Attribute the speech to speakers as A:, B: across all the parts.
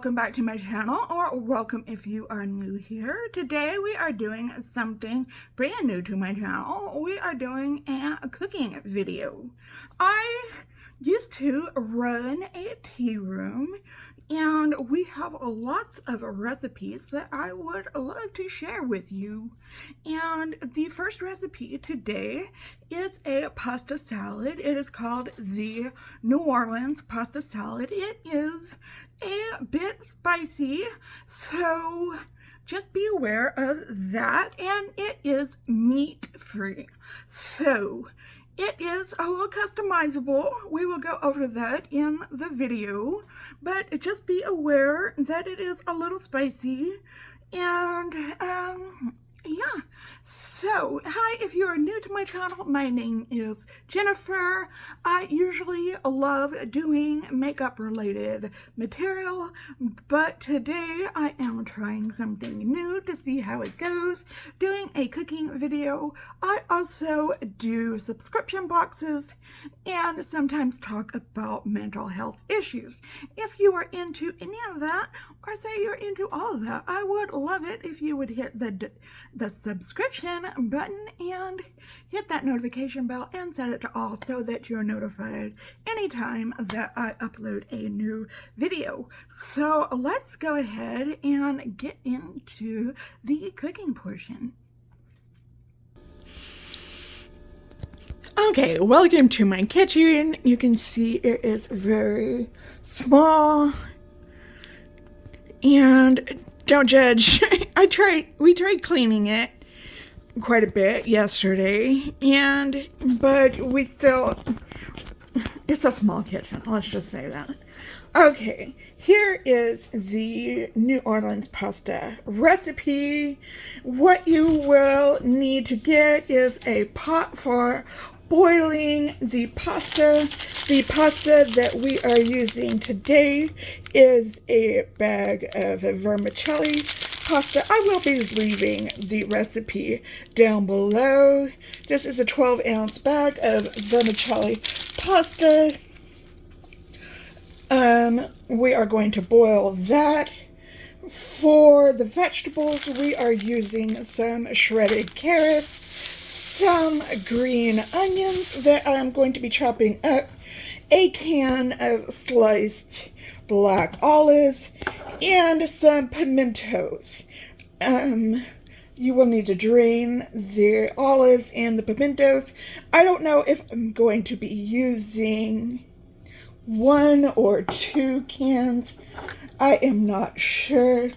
A: welcome back to my channel, or welcome if you are new here. Today we are doing something brand new to my channel. We are doing a cooking video. I used to run a tea room, and we have lots of recipes that I would love to share with you. And the first recipe today is a pasta salad. It is called the New Orleans pasta salad. It is a bit spicy, so just be aware of that, and it is meat-free. So it is a little customizable. We will go over that in the video, but just be aware that it is a little spicy. And yeah, so hi, if you are new to my channel, my name is Jennifer. I usually love doing makeup related material, but today I am trying something new to see how it goes, doing a cooking video. I also do subscription boxes and sometimes talk about mental health issues. If you are into any of that, or say you're into all of that, I would love it if you would hit the subscription button and hit that notification bell and set it to all so that you're notified anytime that I upload a new video. So let's go ahead and get into the cooking portion. Okay, welcome to my kitchen. You can see it is very small, and don't judge. We tried cleaning it quite a bit yesterday, but we still, it's a small kitchen, let's just say that. Okay, here is the New Orleans pasta recipe. What you will need to get is a pot for boiling the pasta. The pasta that we are using today is a bag of vermicelli pasta. I will be leaving the recipe down below. This is a 12-ounce bag of vermicelli pasta. We are going to boil that. For the vegetables, we are using some shredded carrots, some green onions that I'm going to be chopping up, a can of sliced black olives, and some pimentos. You will need to drain the olives and the pimentos. I don't know if I'm going to be using 1 or 2 cans. I am not sure.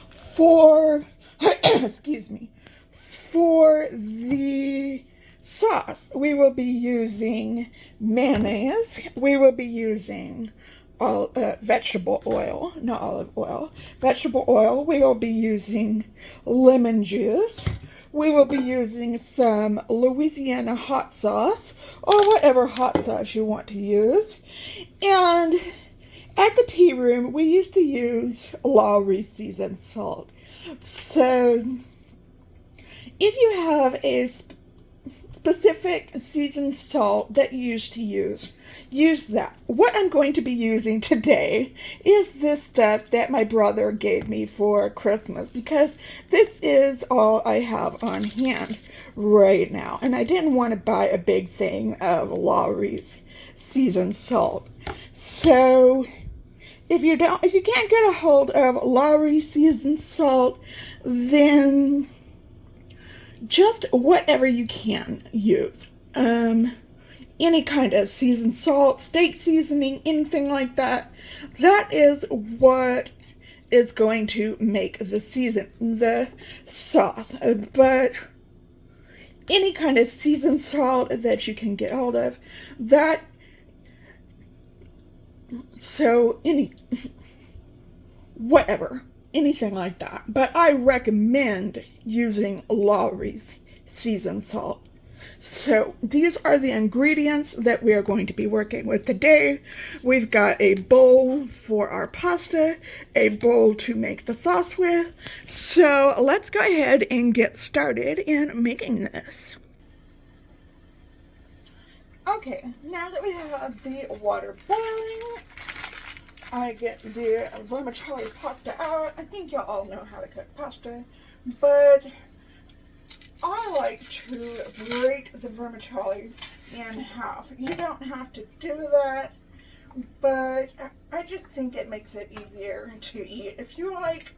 A: For excuse me, for the sauce, we will be using mayonnaise. We will be using vegetable oil, not olive oil. Vegetable oil. We will be using lemon juice. We will be using some Louisiana hot sauce, or whatever hot sauce you want to use. And at the tea room, we used to use Lawry seasoned salt. So if you have a specific seasoned salt that you used to use that. What I'm going to be using today is this stuff that my brother gave me for Christmas, because this is all I have on hand right now, and I didn't want to buy a big thing of Lawry's seasoned salt. So if you can't get a hold of Lawry seasoned salt, then just whatever you can use. Any kind of seasoned salt, steak seasoning, anything like that. That is what is going to make the sauce. But any kind of seasoned salt that you can get hold of, whatever, anything like that. But I recommend using Lawry's seasoned salt. So these are the ingredients that we are going to be working with today. We've got a bowl for our pasta, a bowl to make the sauce with. So let's go ahead and get started in making this. Okay, now that we have the water boiling, I get the vermicelli pasta out. I think y'all all know how to cook pasta, but I like to break the vermicelli in half. You don't have to do that, but I just think it makes it easier to eat. If you like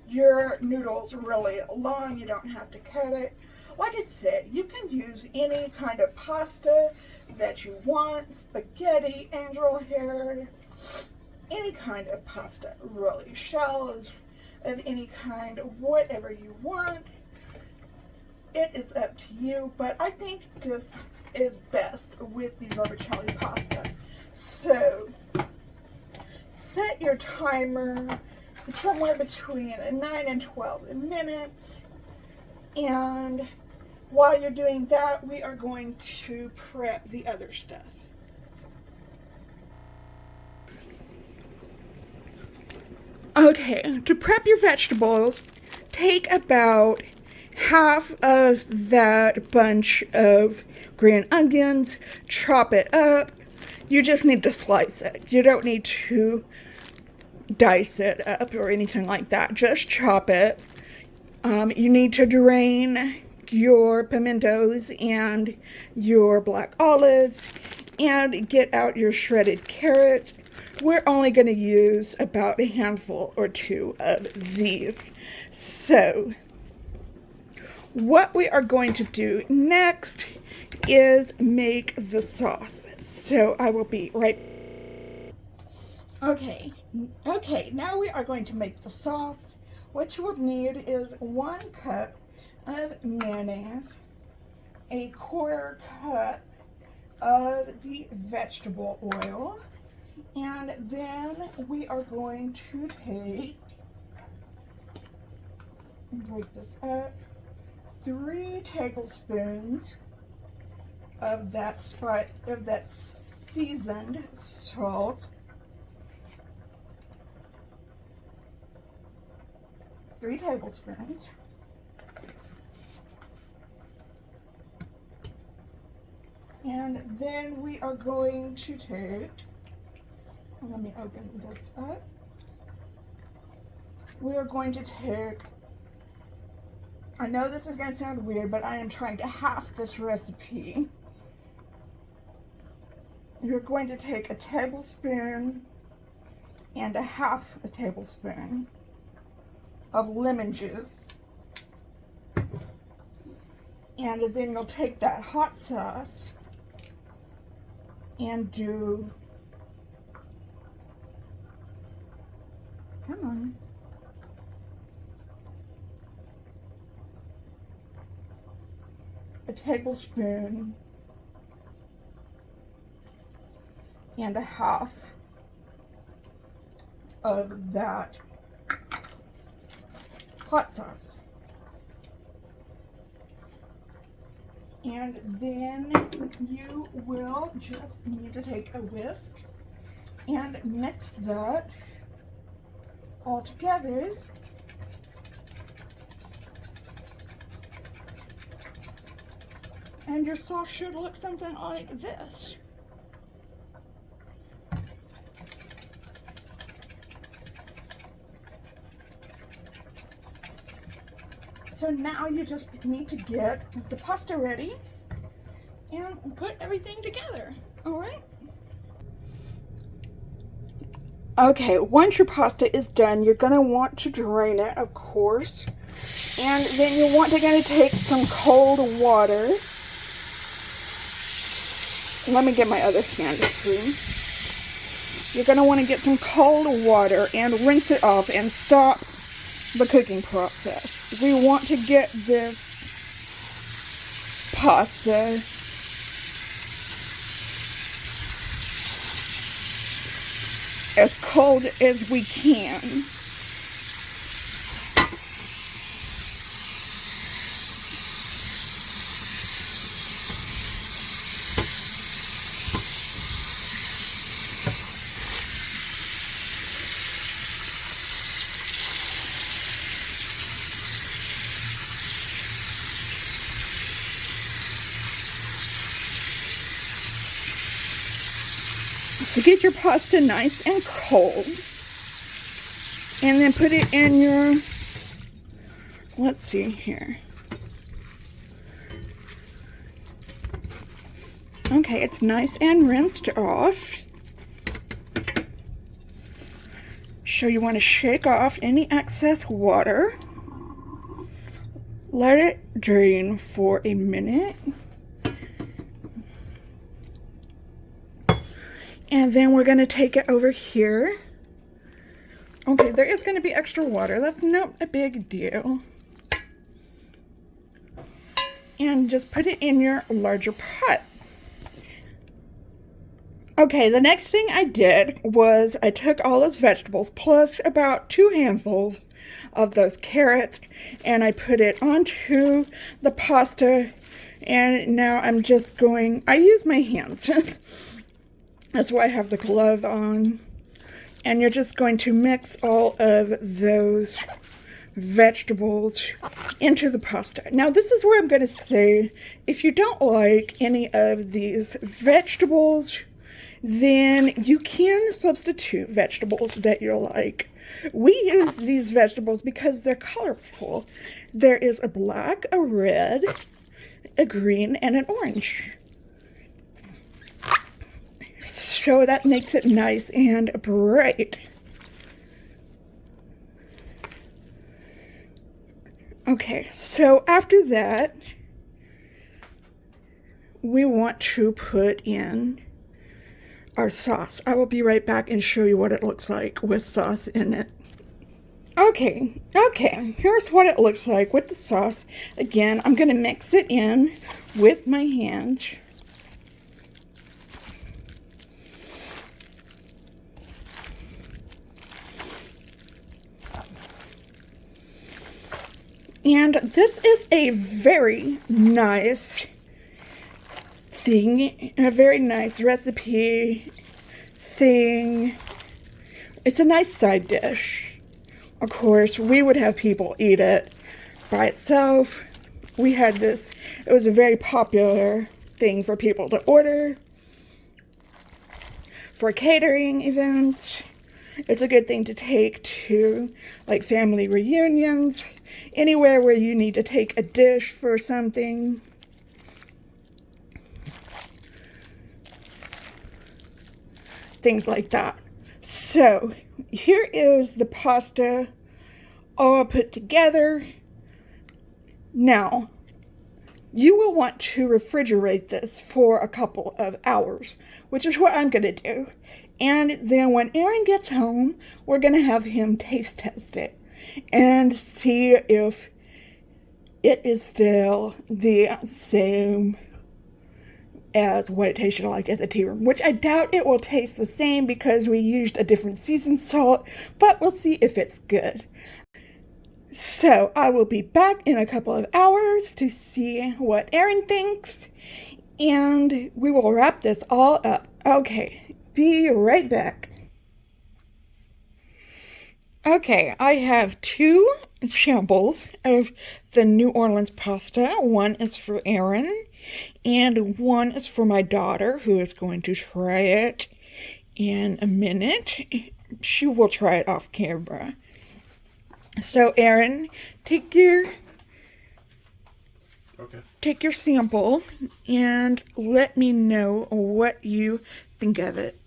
A: your noodles really long, you don't have to cut it. Like I said, you can use any kind of pasta that you want, spaghetti, angel hair, any kind of pasta, really, shells of any kind, whatever you want. It is up to you, but I think this is best with the vermicelli pasta. So, set your timer somewhere between 9 and 12 minutes, and while you're doing that, we are going to prep the other stuff. Okay, to prep your vegetables, take about half of that bunch of green onions, chop it up. You just need to slice it. You don't need to dice it up or anything like that. Just chop it. You need to drain your pimentos and your black olives and get out your shredded carrots. We're only going to use about a handful or two of these. So, what we are going to do next is make the sauce. So, I will be right. Okay, now we are going to make the sauce. What you will need is 1 cup of mayonnaise, a 1/4 cup of the vegetable oil, and then we are going to break this up, 3 tablespoons of that seasoned salt, 3 tablespoons. And then we are going to take, let me open this up. We are going to take, I know this is going to sound weird, but I am trying to half this recipe. You're going to take 1 tablespoon and 1/2 tablespoon of lemon juice. And then you'll take that hot sauce and do, come on, a tablespoon and 1/2 of that hot sauce. And then you will just need to take a whisk and mix that all together. And your sauce should look something like this. So now you just need to get the pasta ready and put everything together, all right? Okay, once your pasta is done, you're gonna want to drain it, of course. And then you want to take some cold water. Let me get my other hand free. You're gonna want to get some cold water and rinse it off and stop the cooking process. We want to get this pasta as cold as we can. So get your pasta nice and cold. And then put it in your, let's see here. Okay, it's nice and rinsed off. So you want to shake off any excess water. Let it drain for a minute. And then we're going to take it over here. Okay, there is going to be extra water. That's not a big deal. And just put it in your larger pot. Okay, the next thing I did was I took all those vegetables plus about 2 handfuls of those carrots and I put it onto the pasta, and now I'm just going, I use my hands. That's why I have the glove on. And you're just going to mix all of those vegetables into the pasta. Now this is where I'm going to say, if you don't like any of these vegetables, then you can substitute vegetables that you like. We use these vegetables because they're colorful. There is a black, a red, a green, and an orange. So that makes it nice and bright. Okay, so after that, we want to put in our sauce. I will be right back and show you what it looks like with sauce in it. Okay, here's what it looks like with the sauce. Again, I'm going to mix it in with my hands. And this is a very nice thing, a very nice recipe thing. It's a nice side dish. Of course, we would have people eat it by itself. We had this, it was a very popular thing for people to order for catering events. It's a good thing to take to like family reunions, anywhere where you need to take a dish for something. Things like that. So here is the pasta all put together. Now, you will want to refrigerate this for a couple of hours, which is what I'm going to do. And then when Aaron gets home, we're going to have him taste test it and see if it is still the same as what it tasted like at the Tearoom, which I doubt it will taste the same because we used a different seasoned salt, but we'll see if it's good. So I will be back in a couple of hours to see what Aaron thinks, and we will wrap this all up. Okay, be right back. Okay, I have 2 samples of the New Orleans pasta. One is for Aaron, and one is for my daughter, who is going to try it in a minute. She will try it off camera. So, Aaron, take your sample and let me know what you think of it.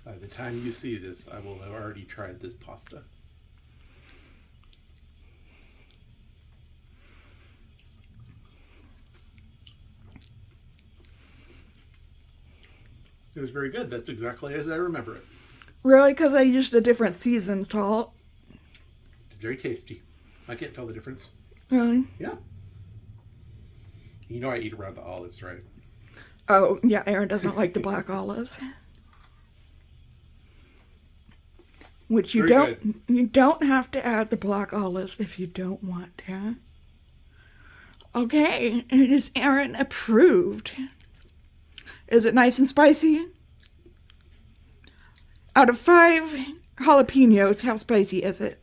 B: By the time you see this, I will have already tried this pasta. It was very good. That's exactly as I remember it.
A: Really? Because I used a different seasoned salt?
B: Very tasty. I can't tell the difference.
A: Really?
B: Yeah. You know I eat around the olives, right?
A: Oh, yeah, Aaron doesn't like the black olives. Which you don't have to add the black olives if you don't want to. Okay, it is Aaron approved. Is it nice and spicy? Out of 5 jalapenos, how spicy is it?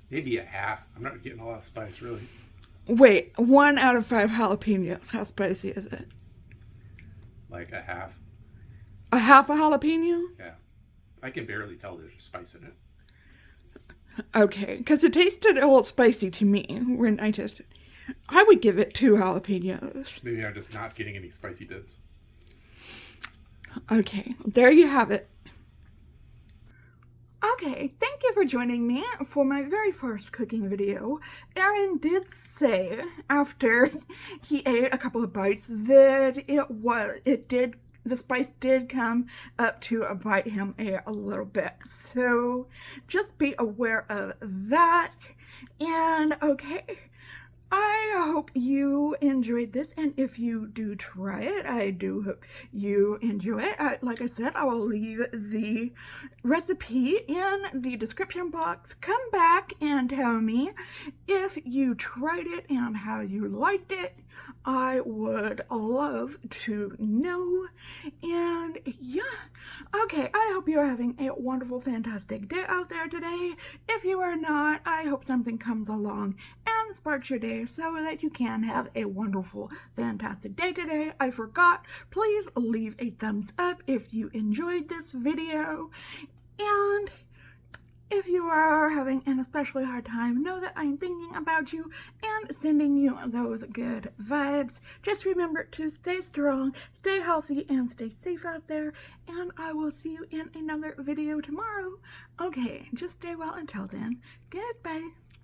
B: Maybe a half. I'm not getting a lot of spice, really.
A: Wait, 1 out of 5 jalapenos, how spicy is it?
B: like a half.
A: A half a jalapeno?
B: Yeah. I can barely tell there's spice in it.
A: Okay, because it tasted a little spicy to me when I tasted it. I would give it 2 jalapenos.
B: Maybe I'm just not getting any spicy bits.
A: Okay, there you have it. Okay, thank you for joining me for my very first cooking video. Aaron did say after he ate a couple of bites that the spice did come up to bite him a little bit. So just be aware of that. And okay, I hope you enjoyed this, and if you do try it, I do hope you enjoy it. Like I said, I will leave the recipe in the description box. Come back and tell me if you tried it and how you liked it. I would love to know. And yeah, okay, I hope you're having a wonderful, fantastic day out there today. If you are not, I hope something comes along and sparks your day so that you can have a wonderful, fantastic day today. I forgot, please leave a thumbs up if you enjoyed this video. And if you are having an especially hard time, know that I'm thinking about you and sending you those good vibes. Just remember to stay strong, stay healthy, and stay safe out there. And I will see you in another video tomorrow. Okay, just stay well until then. Goodbye.